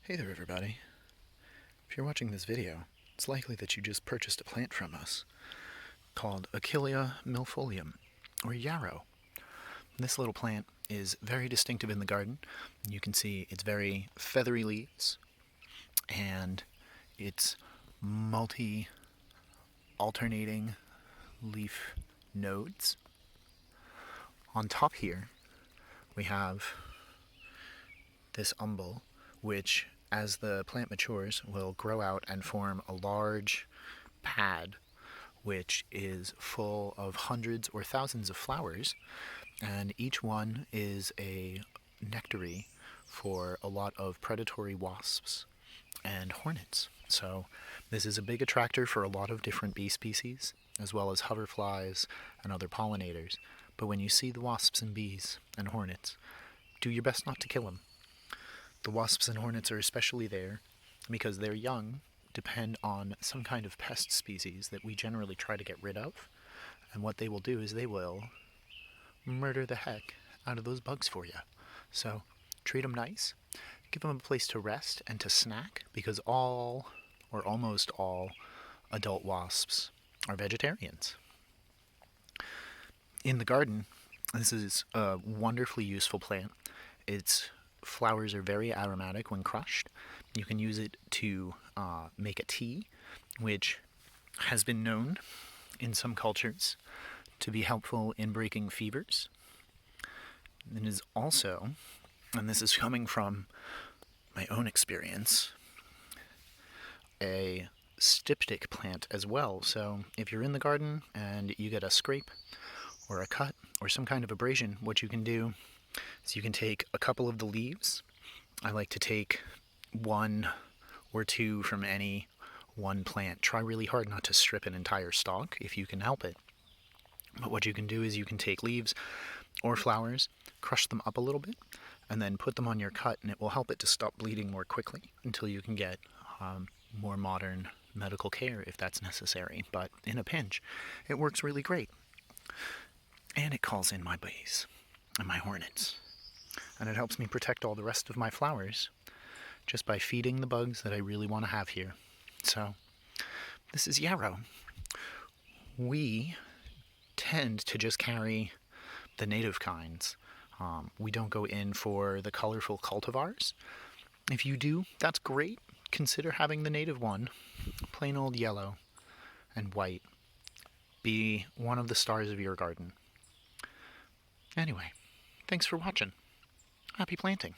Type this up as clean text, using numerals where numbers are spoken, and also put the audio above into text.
Hey there everybody. If you're watching this video, it's likely that you just purchased a plant from us called Achillea milfolium, or yarrow. This little plant is very distinctive in the garden. You can see its very feathery leaves and its multi-alternating leaf nodes. On top here, we have this umbel, which, as the plant matures, will grow out and form a large pad which is full of hundreds or thousands of flowers, and each one is a nectary for a lot of predatory wasps and hornets. So this is a big attractor for a lot of different bee species, as well as hoverflies and other pollinators. But when you see the wasps and bees and hornets, do your best not to kill them. The wasps and hornets are especially there because their young depend on some kind of pest species that we generally try to get rid of. And what they will do is they will murder the heck out of those bugs for you. So treat them nice, give them a place to rest and to snack, because all, or almost all, adult wasps are vegetarians. In the garden, this is a wonderfully useful plant. Its flowers are very aromatic when crushed. You can use it to make a tea, which has been known in some cultures to be helpful in breaking fevers. It is also, and this is coming from my own experience, a styptic plant as well. So if you're in the garden and you get a scrape or a cut or some kind of abrasion, what you can do is you can take a couple of the leaves. I like to take one or two from any one plant. Try really hard not to strip an entire stalk if you can help it. But what you can do is you can take leaves or flowers, crush them up a little bit, and then put them on your cut, and it will help it to stop bleeding more quickly until you can get more modern medical care if that's necessary. But in a pinch, it works really great. And it calls in my bees and my hornets. And it helps me protect all the rest of my flowers just by feeding the bugs that I really want to have here. So, this is yarrow. We tend to just carry the native kinds. We don't go in for the colorful cultivars. If you do, that's great. Consider having the native one, plain old yellow and white, be one of the stars of your garden. Anyway, thanks for watching. Happy planting.